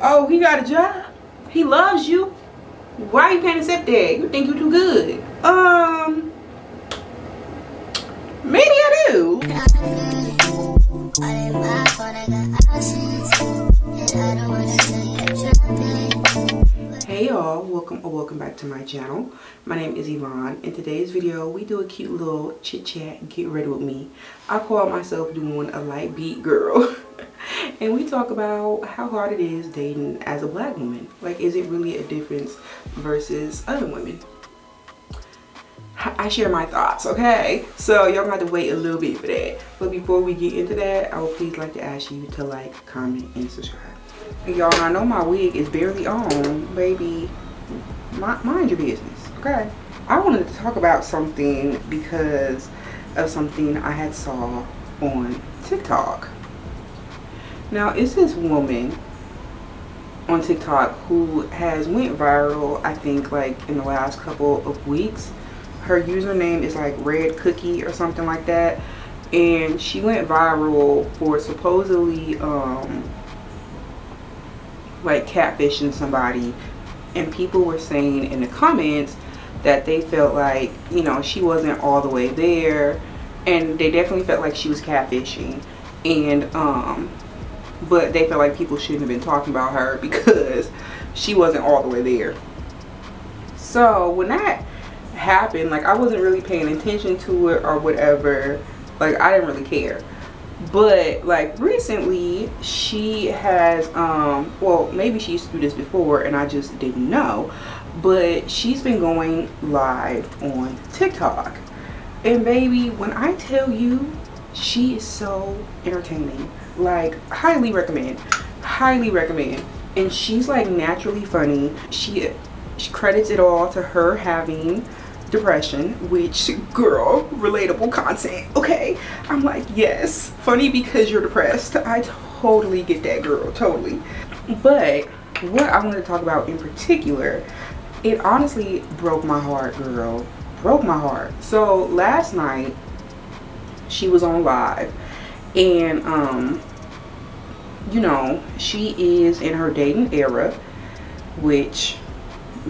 Oh, he got a job? He loves you? Why you can't accept that? You think you too good? Maybe I do. Hey y'all, welcome back to my channel. My name is Yvonne. In today's video, we do a cute little chit chat and get ready with me. I call myself doing a light beat girl. And we talk about how hard it is dating as a black woman. Like, is it really a difference versus other women? I share my thoughts, okay? So y'all gonna have to wait a little bit for that. But before we get into that, I would please like to ask you to like, comment, and subscribe. And y'all, I know my wig is barely on, baby. Mind your business, okay? I wanted to talk about something because of something I had saw on TikTok. Now, it's this woman on TikTok who has went viral, I think, like in the last couple of weeks. Her username is like Red Cookie or something like that. And she went viral for supposedly like catfishing somebody. And people were saying in the comments that they felt like, you know, she wasn't all the way there. And they definitely felt like she was catfishing. And but they felt like people shouldn't have been talking about her because she wasn't all the way there. So when that happened, like, I wasn't really paying attention to it or whatever. Like, I didn't really care. But like recently she has well, maybe she used to do this before and I just didn't know, but she's been going live on TikTok. And baby, when I tell you, she is so entertaining. Like, highly recommend. And she's like naturally funny. She credits it all to her having depression, which, girl, relatable content, okay? I'm like, yes, funny because you're depressed. I totally get that, girl, totally. But what I wanted to talk about in particular, it honestly broke my heart, girl. Broke my heart. So last night she was on live, and you know, she is in her dating era, which,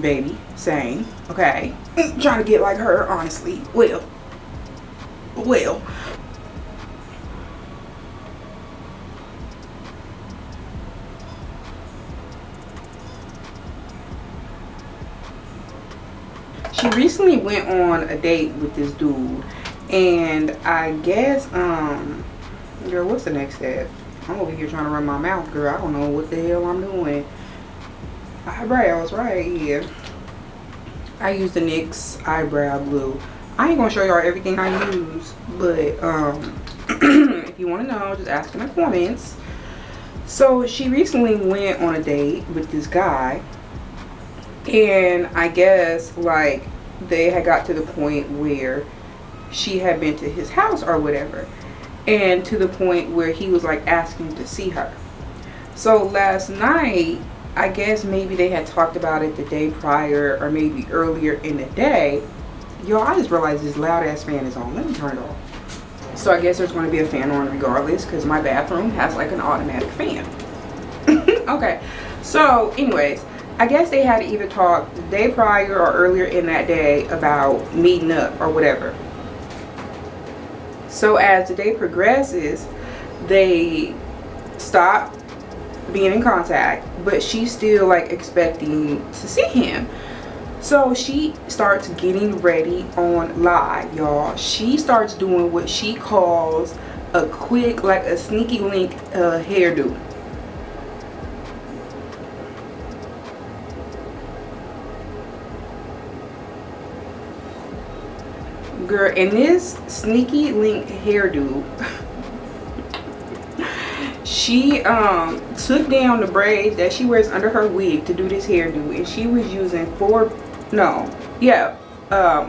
baby, same, okay? Trying to get like her, honestly. Well, she recently went on a date with this dude, and I guess girl, what's the next step? I'm over here trying to run my mouth, girl. I don't know what the hell I'm doing. Eyebrows, right? Yeah, I use the NYX eyebrow glue. I ain't gonna show y'all everything I use, but if you want to know, just ask in the comments. So she recently went on a date with this guy, and I guess like they had got to the point where she had been to his house or whatever, and to the point where he was like asking to see her. So last night, I guess maybe they had talked about it the day prior or maybe earlier in the day. Y'all, I just realized this loud ass fan is on. Let me turn it off. So I guess there's going to be a fan on regardless because my bathroom has like an automatic fan. Okay, so anyways, I guess they had either talked the day prior or earlier in that day about meeting up or whatever. So as the day progresses, they stop being in contact, but she's still like expecting to see him. So she starts getting ready on live, y'all. She starts doing what she calls a quick, like a sneaky link hairdo. Girl, in this sneaky link hairdo, she took down the braids that she wears under her wig to do this hairdo, and she was using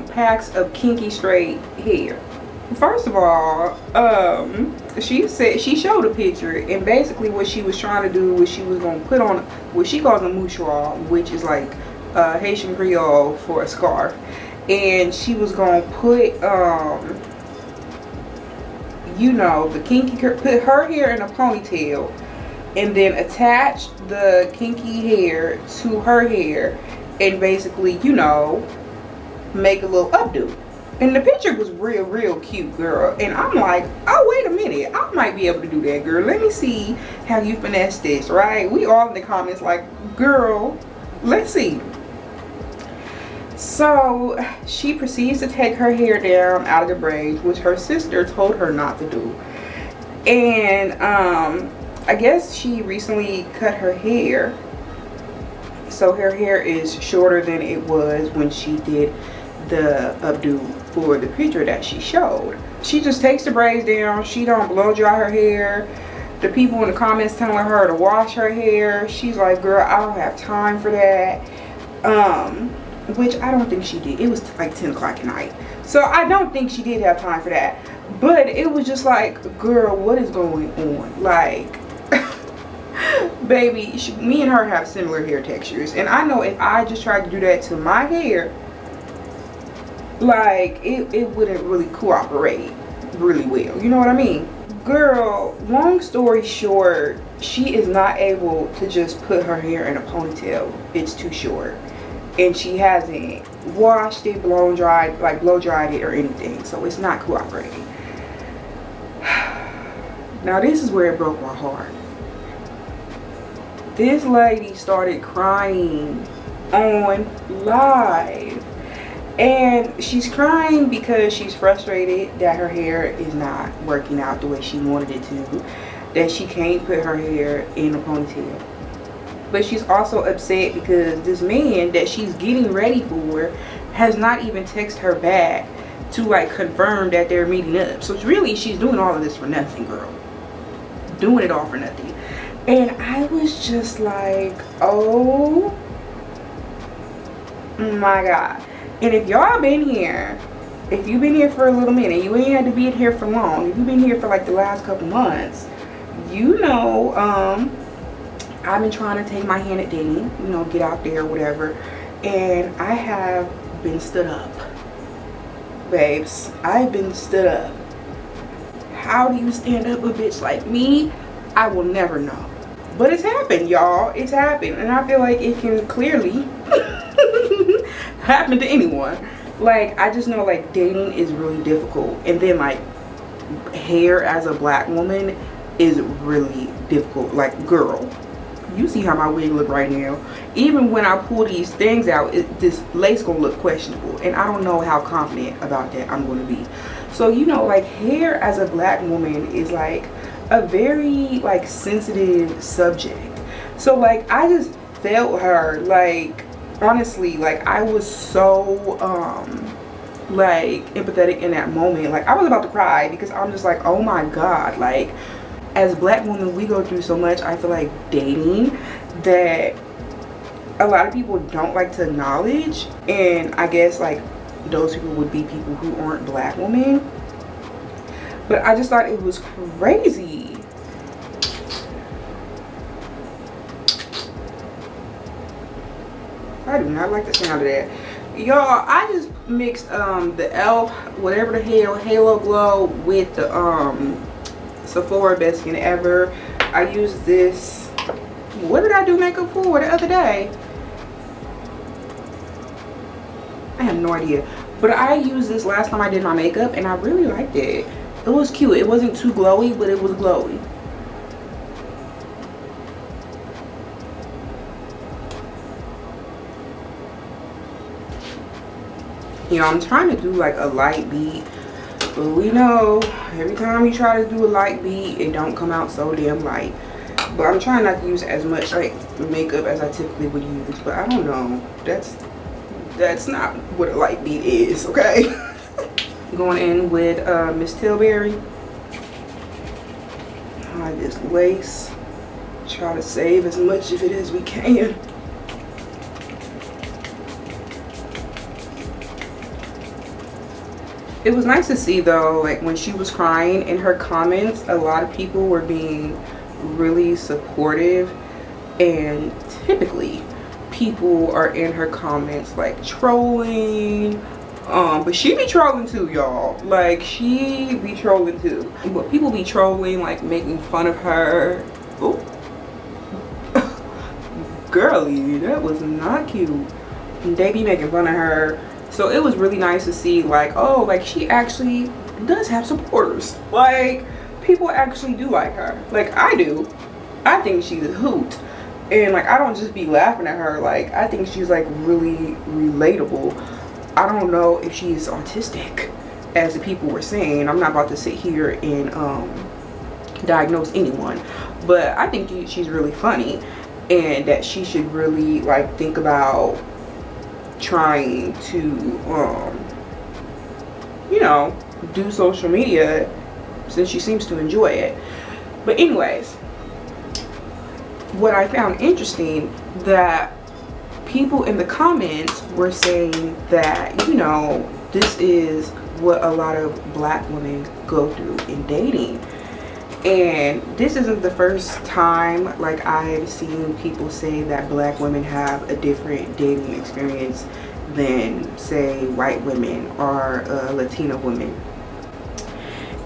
packs of kinky straight hair. First of all, she said, she showed a picture, and basically what she was trying to do was she was going to put on what she calls a mouchoir, which is like Haitian Creole for a scarf. And she was going to put you know, the kinky, put her hair in a ponytail and then attach the kinky hair to her hair and basically, you know, make a little updo. And the picture was real cute, girl. And I'm like, oh, wait a minute, I might be able to do that, girl. Let me see how you finesse this, right? We all in the comments like, girl, let's see. So she proceeds to take her hair down out of the braids, which her sister told her not to do. And I guess she recently cut her hair, so her hair is shorter than it was when she did the updo for the picture that she showed. She just takes the braids down. She don't blow dry her hair. The people in the comments telling her to wash her hair, she's like, girl, I don't have time for that. Which I don't think she did. It was like 10 o'clock at night, so I don't think she did have time for that. But it was just like, girl, what is going on? Like, baby, me and her have similar hair textures, and I know if I just tried to do that to my hair, like, it wouldn't really cooperate really well, you know what I mean? Girl, long story short, she is not able to just put her hair in a ponytail. It's too short, and she hasn't washed it, blow dried it or anything, so it's not cooperating. Now this is where it broke my heart. This lady started crying on live. And she's crying because she's frustrated that her hair is not working out the way she wanted it to. That she can't put her hair in a ponytail. But she's also upset because this man that she's getting ready for has not even texted her back to like confirm that they're meeting up. So really, she's doing all of this for nothing, girl. Doing it all for nothing. And I was just like, oh my God. And if y'all been here, if you've been here for a little minute, you ain't had to be here for long. If you've been here for like the last couple months, you know, I've been trying to take my hand at dating, you know, get out there, whatever. And I have been stood up, babes. I've been stood up. How do you stand up a bitch like me? I will never know. But it's happened, y'all. It's happened. And I feel like it can clearly happen to anyone. Like, I just know like dating is really difficult, and then like hair as a black woman is really difficult. Like, girl, you see how my wig look right now. Even when I pull these things out, this lace gonna look questionable, and I don't know how confident about that I'm gonna be. So, you know, like hair as a black woman is like a very like sensitive subject. So like I just felt her, like, honestly, like I was so like empathetic in that moment. Like I was about to cry because I'm just like, oh my God, like as black women we go through so much. I feel like dating that a lot of people don't like to acknowledge, and I guess like those people would be people who aren't black women. But I just thought it was crazy. I do not like the sound of that. Y'all, I just mixed the e.l.f. whatever the hell Halo Glow with the Sephora Best Skin Ever. I used this. What did I do makeup for the other day? I have no idea. But I used this last time I did my makeup and I really liked it. It was cute. It wasn't too glowy, but it was glowy. You know, I'm trying to do like a light beat, but we know every time you try to do a light beat, it don't come out so damn light. But I'm trying not to use as much like makeup as I typically would use. But I don't know. That's not what a light beat is, okay? Going in with Miss Tilbury. Hide this lace. Try to save as much of it as we can. It was nice to see though, like when she was crying in her comments, a lot of people were being really supportive, and typically people are in her comments like trolling, but she be trolling too, y'all. Like she be trolling too, but people be trolling, like making fun of her. Oh, girly, that was not cute. They be making fun of her. So it was really nice to see, like, oh, like she actually does have supporters. Like, people actually do like her. Like, I do. I think she's a hoot. And like, I don't just be laughing at her. Like, I think she's like really relatable. I don't know if she's autistic, as the people were saying. I'm not about to sit here and diagnose anyone, but I think she's really funny, and that she should really like think about trying to you know, do social media, since she seems to enjoy it. But anyways, what I found interesting, that people in the comments were saying that, you know, this is what a lot of black women go through in dating. And this isn't the first time like I've seen people say that black women have a different dating experience than, say, white women or Latina women.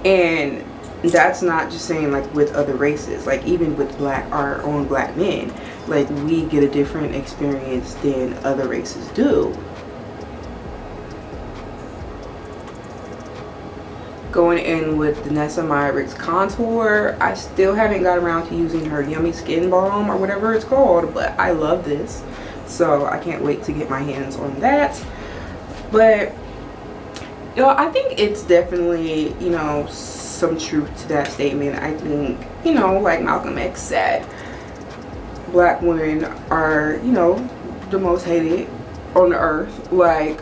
And that's not just saying like with other races, like even with our own black men, like we get a different experience than other races do. Going in with YvonneMaere's contour, I still haven't got around to using her Yummy Skin Balm or whatever it's called, but I love this, so I can't wait to get my hands on that. But you know, I think it's definitely, you know, some truth to that statement. I think, you know, like Malcolm X said, black women are, you know, the most hated on the earth. Like,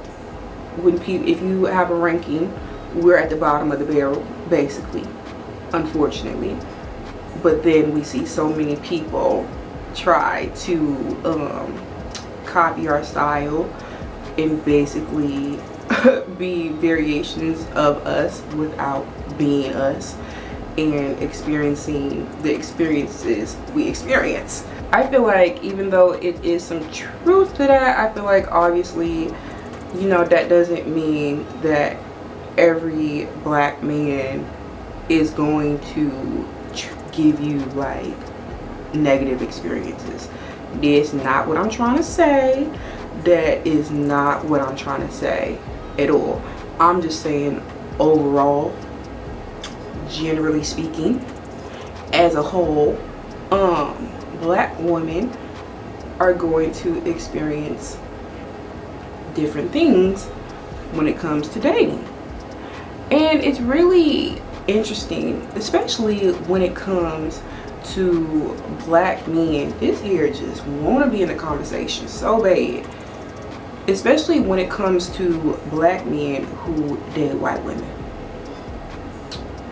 when if you have a ranking, we're at the bottom of the barrel, basically, unfortunately. But then we see so many people try to copy our style and basically be variations of us without being us and experiencing the experiences we experience. I feel like even though it is some truth to that, I feel like obviously, you know, that doesn't mean that every black man is going to give you like negative experiences. That's not what I'm trying to say. That is not what I'm trying to say at all. I'm just saying overall, generally speaking, as a whole, black women are going to experience different things when it comes to dating. And it's really interesting, especially when it comes to black men. This here just want to be in the conversation so bad. Especially when it comes to black men who date white women,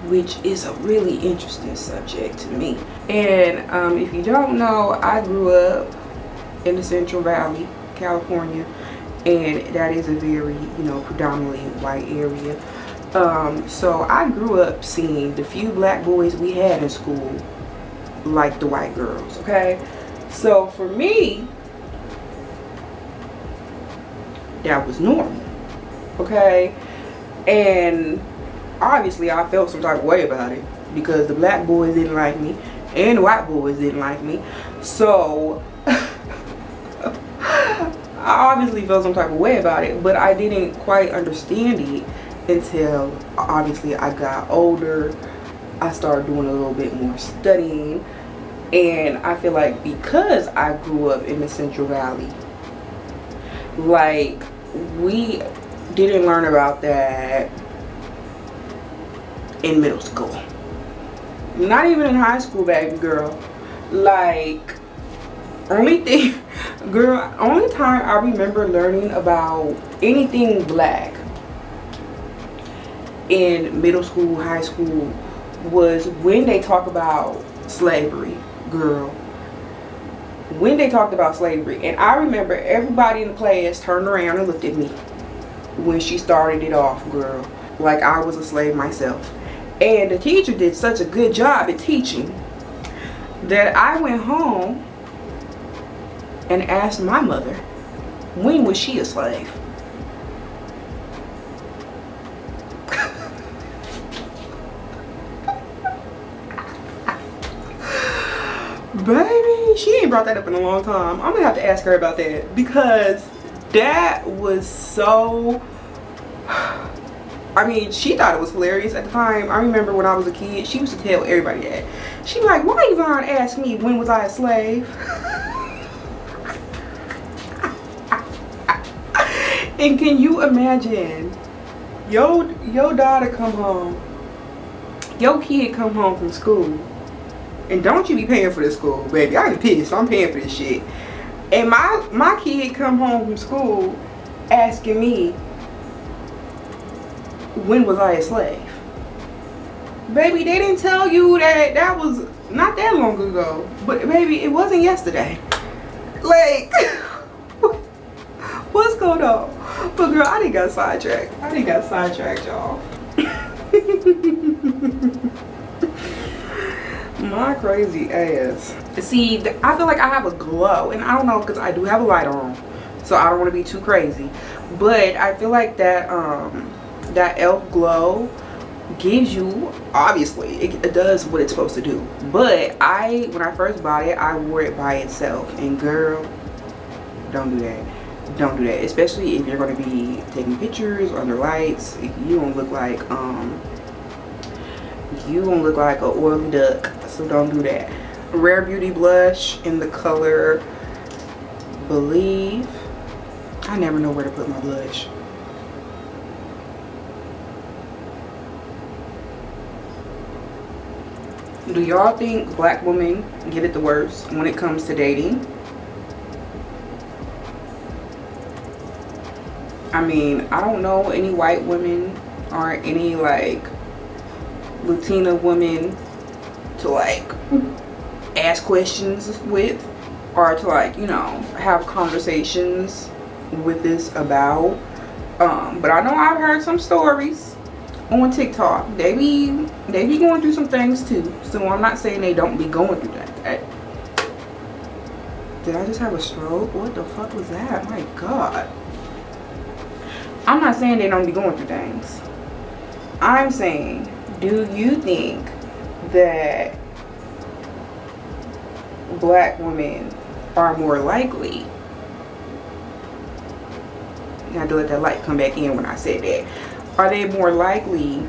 which is a really interesting subject to me. And if you don't know, I grew up in the Central Valley, California, and that is a very, you know, predominantly white area. So I grew up seeing the few black boys we had in school like the white girls, okay? So for me, that was normal, okay? And obviously I felt some type of way about it because the black boys didn't like me and the white boys didn't like me. So I obviously felt some type of way about it, but I didn't quite understand it until obviously I got older. I started doing a little bit more studying, and I feel like because I grew up in the Central Valley, like, we didn't learn about that in middle school, not even in high school, baby girl. Like, only time I remember learning about anything black in middle school, high school, was when they talk about slavery, girl. When they talked about slavery. And I remember everybody in the class turned around and looked at me when she started it off, girl, like I was a slave myself. And the teacher did such a good job at teaching that I went home and asked my mother, when was she a slave? Baby, She ain't brought that up in a long time. I'm gonna have to ask her about that, because that was so, I mean, she thought it was hilarious at the time. I remember when I was a kid, she used to tell everybody that. She was like, why Yvonne asked me when was I a slave? And can you imagine your daughter come home, your kid come home from school, and don't you be paying for this school, baby. I be pissed. I'm paying for this shit. And my kid come home from school asking me, when was I a slave? Baby, they didn't tell you that that was not that long ago. But baby, it wasn't yesterday. Like, what's going on? But girl, I done got sidetracked. Y'all. My crazy ass. See, I feel like I have a glow, and I don't know, because I do have a light on, so I don't want to be too crazy, but I feel like that that elf glow gives you, obviously it does what it's supposed to do. But when I first bought it, I wore it by itself, and girl, don't do that. Don't do that, especially if you're going to be taking pictures under lights. You don't look like an oily duck, so don't do that. Rare Beauty blush in the color Believe. I never know where to put my blush. Do y'all think black women get it the worst when it comes to dating? I mean, I don't know any white women or any like Latina women to like ask questions with, or to like, you know, have conversations with this about. But I know I've heard some stories on TikTok. They be going through some things too. So I'm not saying they don't be going through that. Did I just have a stroke? What the fuck was that? My God. I'm not saying they don't be going through things. I'm saying, do you think that black women are more likely? I had to let that light come back in when I said that. Are they more likely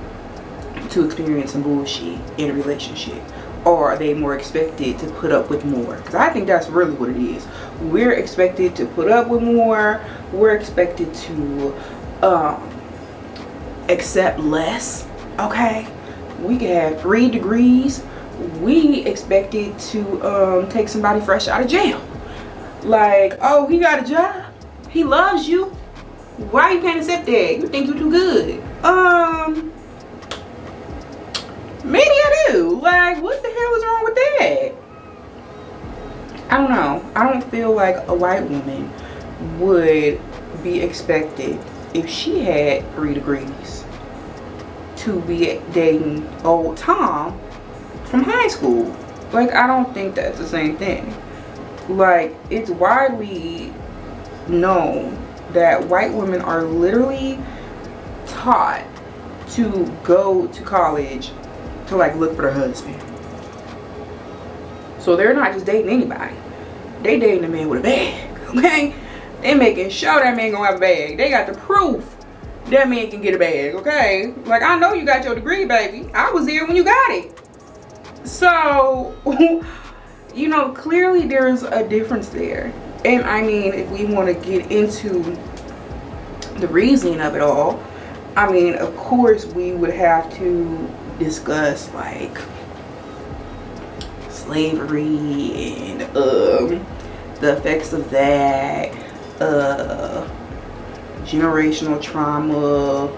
to experience some bullshit in a relationship? Or are they more expected to put up with more? Because I think that's really what it is. We're expected to put up with more. We're expected to accept less. Okay, we can have 3 degrees. We expected to take somebody fresh out of jail. Like, oh, he got a job, he loves you, why you can't accept that? You think you too good? Maybe I do. Like, what the hell is wrong with that? I don't know. I don't feel like a white woman would be expected, if she had 3 degrees, to be dating old Tom from high school. Like, I don't think that's the same thing. Like, it's widely known that white women are literally taught to go to college to like look for their husband. So they're not just dating anybody. They dating a man with a bag, okay? They making sure that man gonna have a bag. They got the proof that man can get a bag, okay? Like, I know you got your degree, baby. I was there when you got it. So, you know, clearly there's a difference there. And I mean, if we want to get into the reasoning of it all, I mean, of course we would have to discuss like slavery and the effects of that, generational trauma,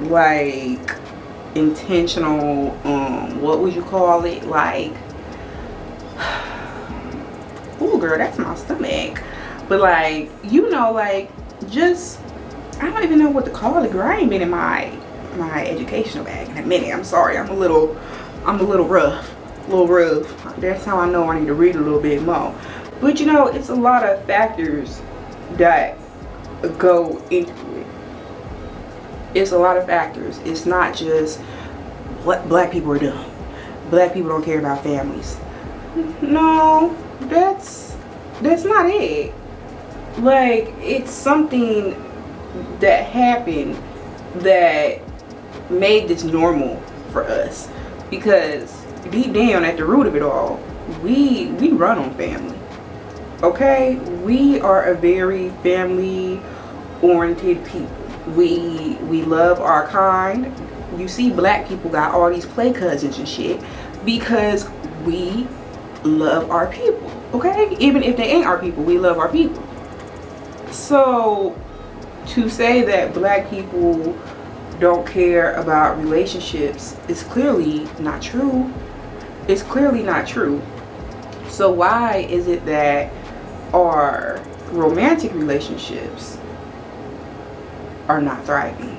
like intentional, what would you call it, like, oh girl, that's my stomach. But like, you know, like, just, I don't even know what to call it, girl. I ain't been in my educational bag in a minute. I'm sorry, I'm a little rough. That's how I know I need to read a little bit more. But you know, it's a lot of factors that go into it. It's a lot of factors. It's not just black people are dumb. Black people don't care about families. No, that's not it. Like, it's something that happened that made this normal for us, because deep down at the root of it all, we run on family. Okay, we are a very family oriented people. We love our kind. You see, black people got all these play cousins and shit because we love our people. Okay, even if they ain't our people, we love our people. So to say that black people don't care about relationships is clearly not true. It's clearly not true. So why is it that our romantic relationships are not thriving?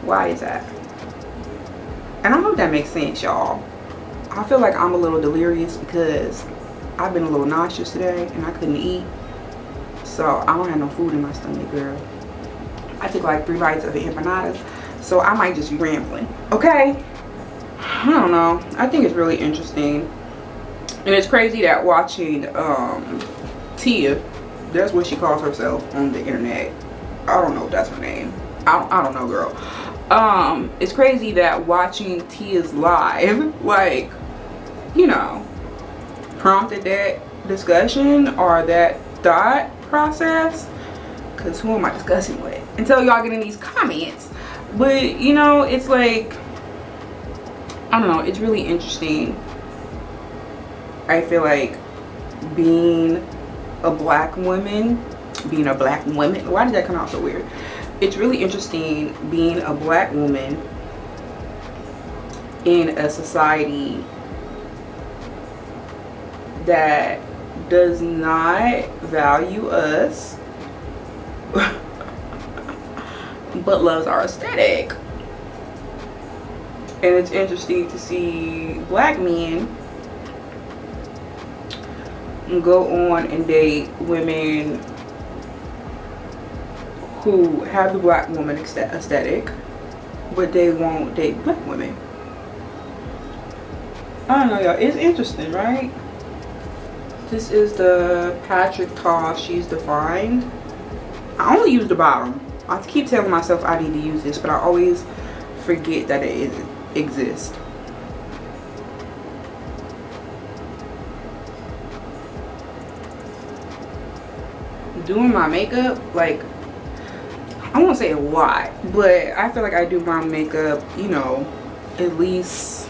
Why is that? And I hope that makes sense, y'all. I feel like I'm a little delirious because I've been a little nauseous today and I couldn't eat. So I don't have no food in my stomach, girl. I took like 3 bites of the empanadas, so I might just be rambling. Okay? I don't know. I think it's really interesting. And it's crazy that watching Tia, that's what she calls herself on the internet. I don't know if that's her name. I don't know, girl. It's crazy that watching Tia's live, like, you know, prompted that discussion or that thought process. Because who am I discussing with? Until y'all get in these comments. But, you know, it's like, I don't know, it's really interesting. I feel like being a black woman, why did that come out so weird? It's really interesting being a black woman in a society that does not value us but loves our aesthetic. And it's interesting to see black men go on and date women who have the black woman aesthetic, but they won't date black women. I don't know, y'all. It's interesting, right? This is the Patrick Tall She's Defined. I only use the bottom. I keep telling myself I need to use this, but I always forget that it exists. Doing my makeup, like, I won't say a lot, but I feel like I do my makeup, you know, at least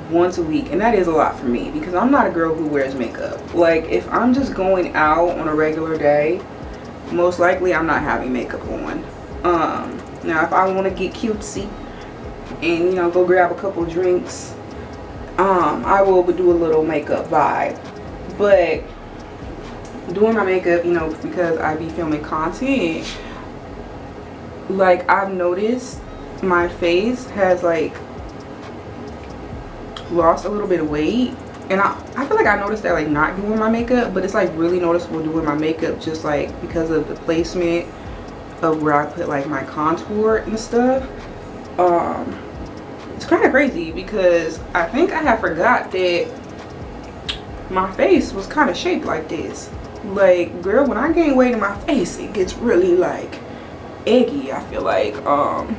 once a week, and that is a lot for me because I'm not a girl who wears makeup. Like, if I'm just going out on a regular day, most likely I'm not having makeup on. Now if I want to get cutesy and, you know, go grab a couple drinks, I will do a little makeup vibe. But doing my makeup, you know, because I be filming content, like, I've noticed my face has like lost a little bit of weight, and I feel like I noticed that like not doing my makeup, but it's like really noticeable doing my makeup, just like because of the placement of where I put like my contour and stuff. It's kind of crazy because I think I have forgot that my face was kind of shaped like this. Like, girl, when I gain weight in my face, it gets really like eggy. I feel like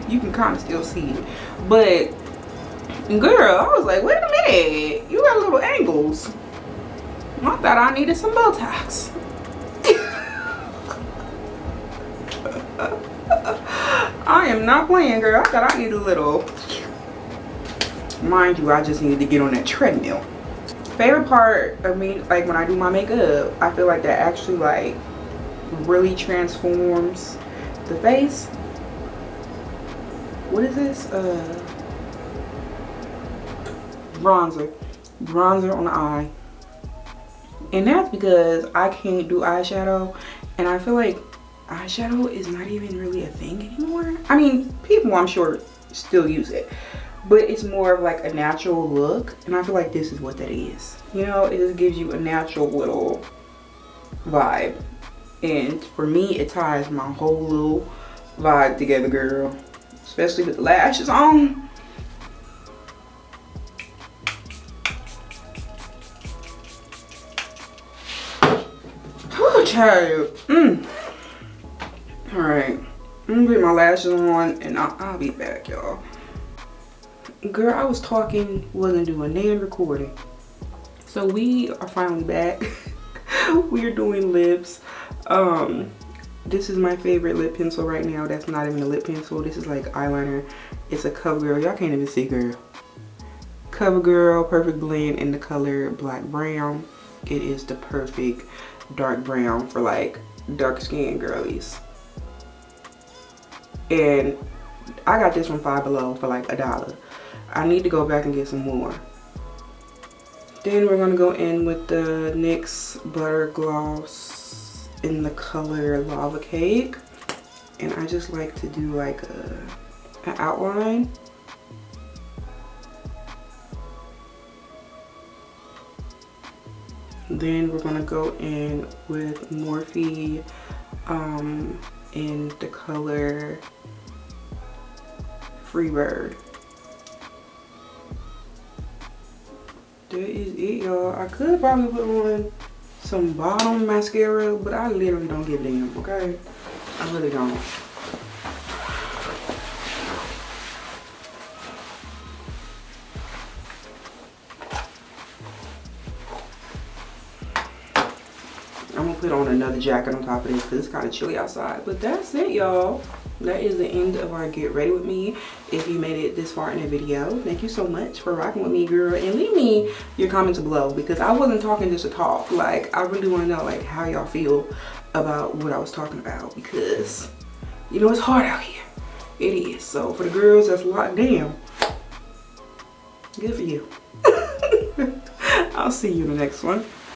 you can kind of still see it, but girl, I was like, wait a minute, you got little angles. I thought I needed some Botox. I am not playing, girl. I thought I needed a little. Mind you, I just needed to get on that treadmill. Favorite part of me, like when I do my makeup, I feel like that actually like really transforms the face. What is this? Bronzer on the eye. And that's because I can't do eyeshadow, and I feel like eyeshadow is not even really a thing anymore. I mean, people I'm sure still use it, but it's more of like a natural look, and I feel like this is what that is. You know, it just gives you a natural little vibe, and for me it ties my whole little vibe together, girl, especially with the lashes on. Ooh, child. Alright. I'm gonna put my lashes on and I'll be back, y'all. Girl, I was talking, wasn't doing nan recording. So we are finally back. We are doing lips. This is my favorite lip pencil right now. That's not even a lip pencil. This is like eyeliner. It's a CoverGirl. Y'all can't even see, girl. CoverGirl Perfect Blend in the color Black Brown. It is the perfect dark brown for like dark skinned girlies. And I got this from Five Below for like $1. I need to go back and get some more. Then we're gonna go in with the NYX Butter Gloss in the color Lava Cake. And I just like to do like an outline. Then we're gonna go in with Morphe in the color Freebird. That is it, y'all. I could probably put on some bottom mascara, but I literally don't give a damn, okay? I really don't. I'm gonna put on another jacket on top of this because it's kind of chilly outside. But that's it, y'all. That is the end of our Get Ready With Me. If you made it this far in the video, thank you so much for rocking with me, girl. And leave me your comments below because I wasn't talking just to talk. Like, I really want to know like how y'all feel about what I was talking about because, you know, it's hard out here. It is. So for the girls that's locked down, good for you. I'll see you in the next one.